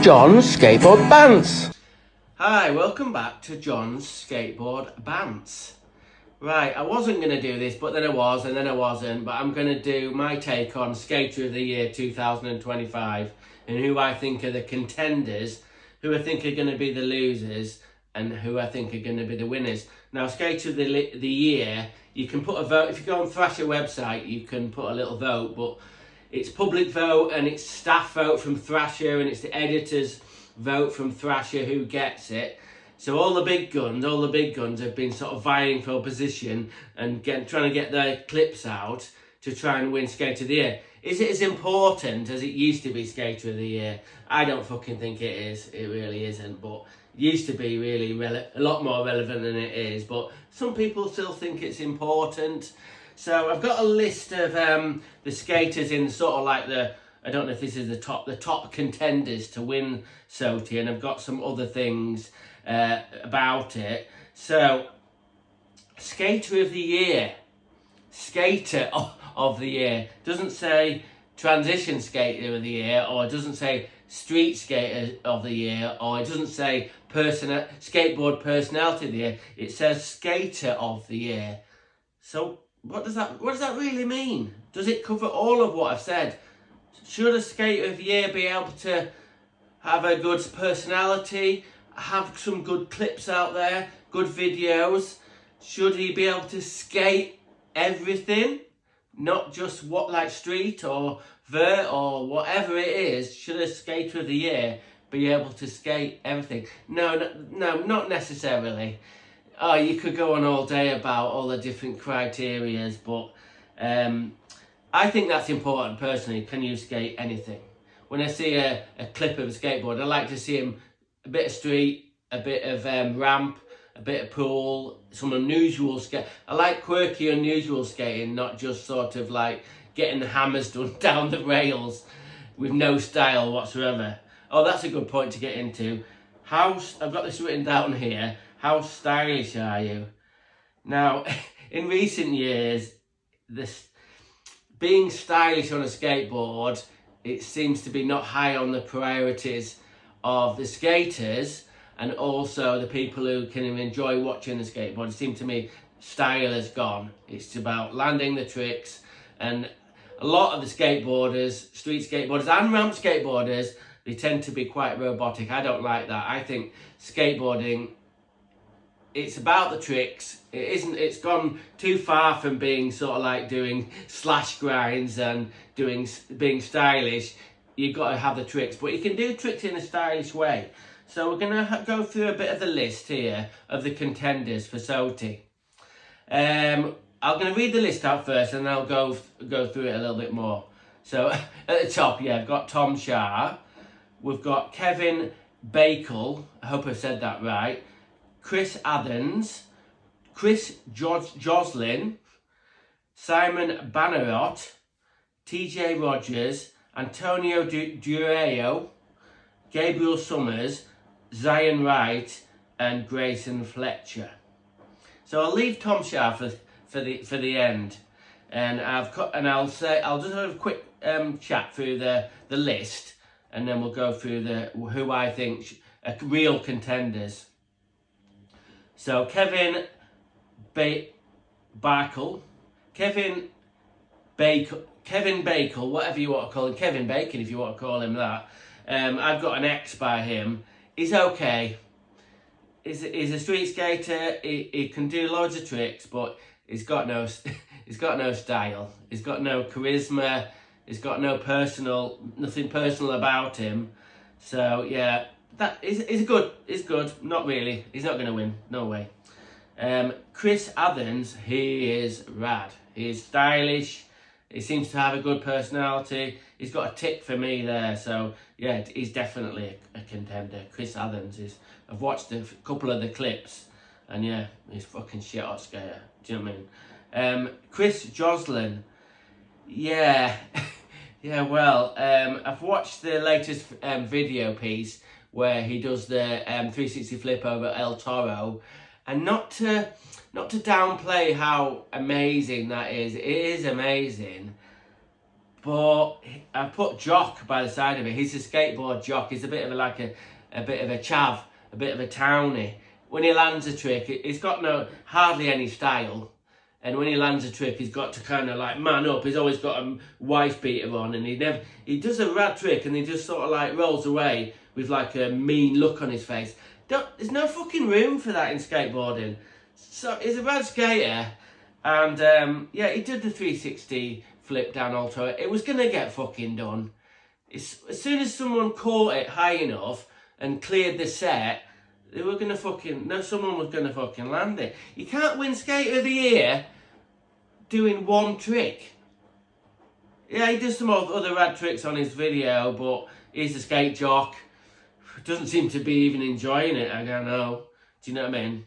John's Skateboard Bants. Hi, welcome back to John's Skateboard Bants. Right, I wasn't going to do this, but then I was, and then I wasn't, but I'm going to do my take on Skater of the Year 2025 and who I think are the contenders, who I think are going to be the losers, and who I think are going to be the winners. Now, Skater of the Year, you can put a vote. If you go on Thrasher website, you can put a little vote, but it's public vote and it's staff vote from Thrasher and it's the editors vote from Thrasher who gets it. So all the big guns have been sort of vying for a position and trying to get their clips out to try and win Skater of the Year. Is it as important as it used to be Skater of the Year? I don't fucking think it is. It really isn't, but it used to be really a lot more relevant than it is, but some people still think it's important. So I've got a list of the skaters in sort of like I don't know if this is the top contenders to win SOTY, and I've got some other things about it. So, Skater of the Year. Skater of the Year. Doesn't say Transition Skater of the Year, or it doesn't say Street Skater of the Year, or it doesn't say Skateboard Personality of the Year. It says Skater of the Year. So, what does that really mean? Does it cover all of what I've said? Should a Skater of the Year be able to have a good personality, have some good clips out there, good videos? Should he be able to skate everything? Not just like street or vert or whatever it is. Should a Skater of the Year be able to skate everything? No, not necessarily. Oh, you could go on all day about all the different criterias, but I think that's important personally. Can you skate anything? When I see a clip of a skateboard, I like to see him a bit of street, a bit of ramp, a bit of pool, some unusual skate. I like quirky, unusual skating, not just sort of like getting the hammers done down the rails with no style whatsoever. Oh, that's a good point to get into. I've got this written down here. How stylish are you? Now, in recent years, being stylish on a skateboard, it seems to be not high on the priorities of the skaters and also the people who can enjoy watching the skateboard. It seems to me style has gone. It's about landing the tricks, and a lot of the skateboarders, street skateboarders and ramp skateboarders, they tend to be quite robotic. I don't like that. I think skateboarding, it's about the tricks. It's gone too far from being sort of like doing slash grinds and being stylish. You've got to have the tricks, but you can do tricks in a stylish way. So we're going to go through a bit of the list here of the contenders for SOTY. I'm going to read the list out first, and I'll go through it a little bit more. So at the top, yeah, I've got Tom Shah. We've got Kevin Bakel. I hope I said that right. Chris Athens, Chris Joslin, Simon Bannerot, TJ Rogers, Antonio Dureo, Gabriel Summers, Zion Wright, and Grayson Fletcher. So I'll leave Tom Shah for the end, and I'll just have a quick chat through the list, and then we'll go through who I think are real contenders. So Kevin Bakel, whatever you want to call him, Kevin Bacon if you want to call him that. I've got an X by him. He's okay. He's a street skater. He can do loads of tricks, but he's got no style. He's got no charisma. He's got nothing personal about him. So yeah. He's good. Not really. He's not going to win. No way. Chris Athens, he is rad. He's stylish. He seems to have a good personality. He's got a tick for me there. So, yeah, he's definitely a contender. Chris Athens is. I've watched a couple of the clips, and yeah, he's fucking shit hot skater. Do you know what I mean? Chris Joslin. Yeah. Yeah, well, I've watched the latest video piece where he does the 360 flip over El Toro, and not to downplay how amazing that is. It is amazing. But I put Jock by the side of it. He's a skateboard jock. He's a bit of a bit of a chav, a bit of a townie. When he lands a trick, he's got hardly any style. And when he lands a trick, he's got to kind of like man up. He's always got a wife beater on, and he does a rad trick, and he just sort of like rolls away with like a mean look on his face. There's no fucking room for that in skateboarding. So he's a rad skater, and yeah, he did the 360 flip down alto. It was gonna get fucking done. As soon as someone caught it high enough and cleared the set, someone was gonna fucking land it. You can't win Skater of the Year doing one trick. Yeah, he does some other rad tricks on his video, but he's a skate jock. Doesn't seem to be even enjoying it, I don't know. Do you know what I mean?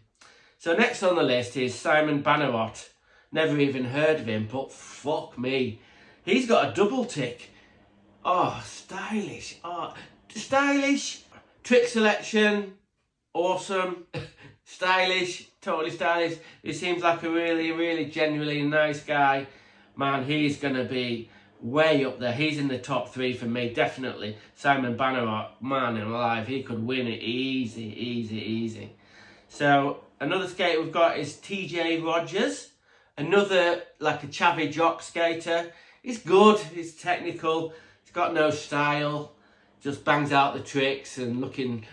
So next on the list is Simon Bannerot. Never even heard of him, but fuck me. He's got a double tick. Oh, stylish. Oh, stylish. Trick selection. Awesome. Stylish. Totally stylish. He seems like a really, really genuinely nice guy. Man, he's going to be way up there. He's in the top 3 for me, definitely. Simon Bannerot, man alive, he could win it easy, easy, easy. So, another skater we've got is TJ Rogers. Another, like a chavvy jock skater. He's good, he's technical, he's got no style. Just bangs out the tricks and looking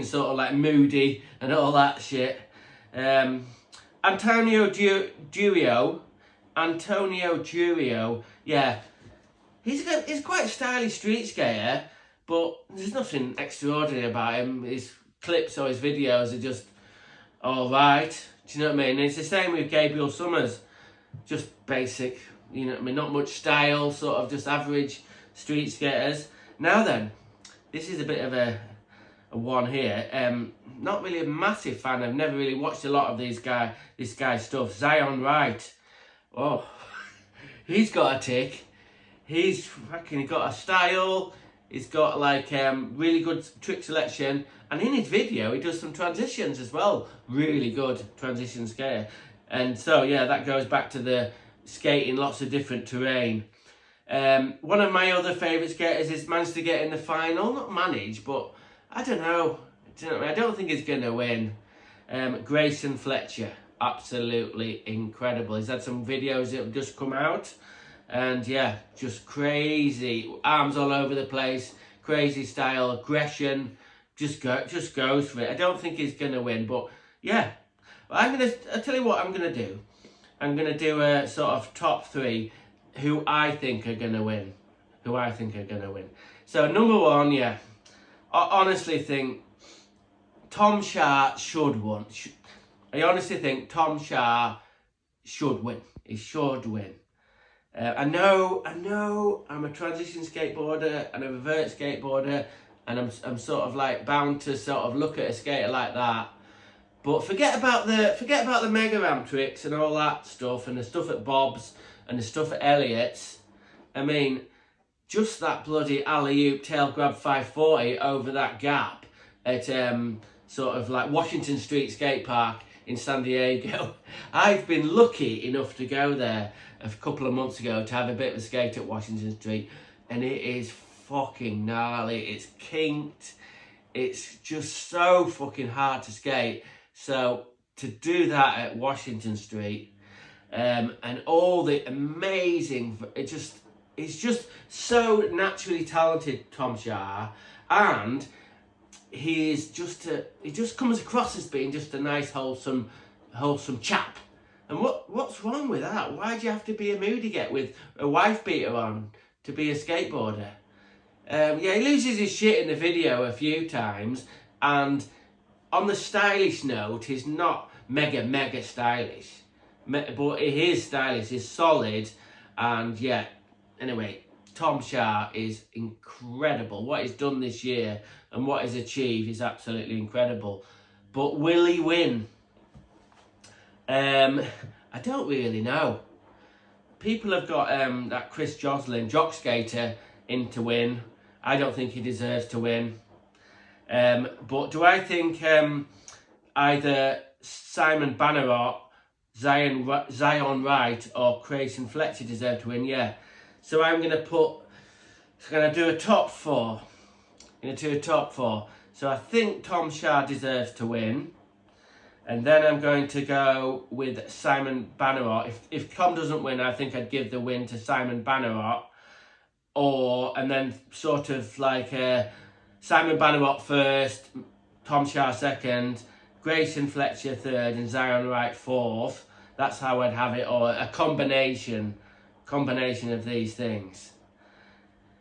sort of like moody and all that shit. Antonio Durio, yeah. He's quite a stylish street skater, but there's nothing extraordinary about him. His clips or his videos are just alright. Do you know what I mean? And it's the same with Gabriel Summers. Just basic, you know what I mean? Not much style, sort of just average street skaters. Now then, this is a bit of a one here. Not really a massive fan. I've never really watched a lot of this guy's stuff. Zion Wright. Oh, he's got a tick. He's got a style. He's got like really good trick selection, and in his video he does some transitions as well. Really good transition skater. And so yeah, that goes back to the skating lots of different terrain. One of my other favourite skaters is managed to get in the final. Not managed, but I don't know. I don't think he's going to win. Grayson Fletcher. Absolutely incredible. He's had some videos that have just come out. And yeah, just crazy. Arms all over the place. Crazy style, aggression. Just goes for it. I don't think he's going to win, but yeah. I'll tell you what I'm going to do. I'm going to do a sort of top 3 who I think are going to win. So number 1, yeah. I honestly think Tom Shah should win. I honestly think Tom Shah should win. He should win. I know, I'm a transition skateboarder and a revert skateboarder, and I'm sort of like bound to sort of look at a skater like that. But forget about the mega ramp tricks and all that stuff, and the stuff at Bob's and the stuff at Elliott's. I mean, just that bloody alley-oop tail grab 540 over that gap at sort of like Washington Street Skate Park in San Diego. I've been lucky enough to go there a couple of months ago to have a bit of a skate at Washington Street, and it is fucking gnarly. It's kinked. It's just so fucking hard to skate. So to do that at Washington Street, and all the amazing, he's just so naturally talented, Tom Shah, and he just comes across as being just a nice, wholesome chap. And what's wrong with that? Why do you have to be a moody get with a wife beater on to be a skateboarder? Yeah, he loses his shit in the video a few times, and on the stylish note, he's not mega stylish, but he is stylish, he's solid, and yeah, anyway, Tom Shah is incredible. What he's done this year and what he's achieved is absolutely incredible. But will he win? I don't really know. People have got that Chris Joslin, jock skater, in to win. I don't think he deserves to win. But do I think either Simon Bannerot, Zion Wright or Grayson Fletcher deserve to win? Yeah. So I'm going to do a top four. So I think Tom Shah deserves to win. And then I'm going to go with Simon Bannerot. If Tom doesn't win, I think I'd give the win to Simon Bannerot. And then sort of like Simon Bannerot first, Tom Shah second, Grayson Fletcher third, and Zion Wright fourth. That's how I'd have it, or a combination of these things.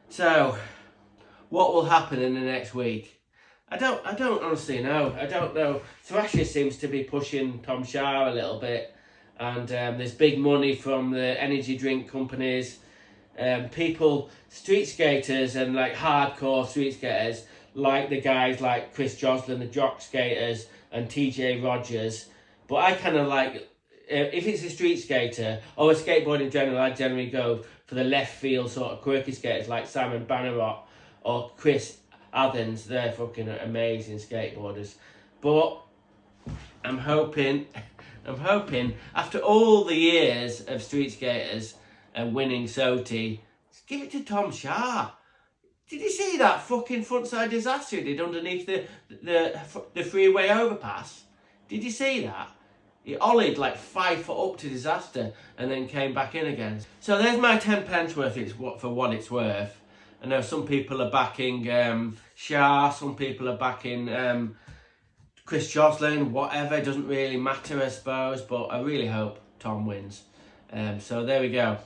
So, what will happen in the next week? I don't honestly know. I don't know. Thrashers seems to be pushing Tom Shah a little bit, and there's big money from the energy drink companies. Street skaters and like hardcore street skaters, like the guys like Chris Joslin, the jock skaters, and TJ Rogers. But I kind of like, if it's a street skater or a skateboard in general, I generally go for the left field sort of quirky skaters like Simon Bannerot or Chris Athens. They're fucking amazing skateboarders. But I'm hoping after all the years of street skaters and winning SOTY, give it to Tom Shah. Did you see that fucking frontside disaster he did underneath the freeway overpass? Did you see that? He ollied like 5 foot up to disaster and then came back in again. So there's my 10 pence worth for what it's worth. I know some people are backing Shah, some people are backing Chris Joslin, whatever. It doesn't really matter, I suppose, but I really hope Tom wins. So there we go.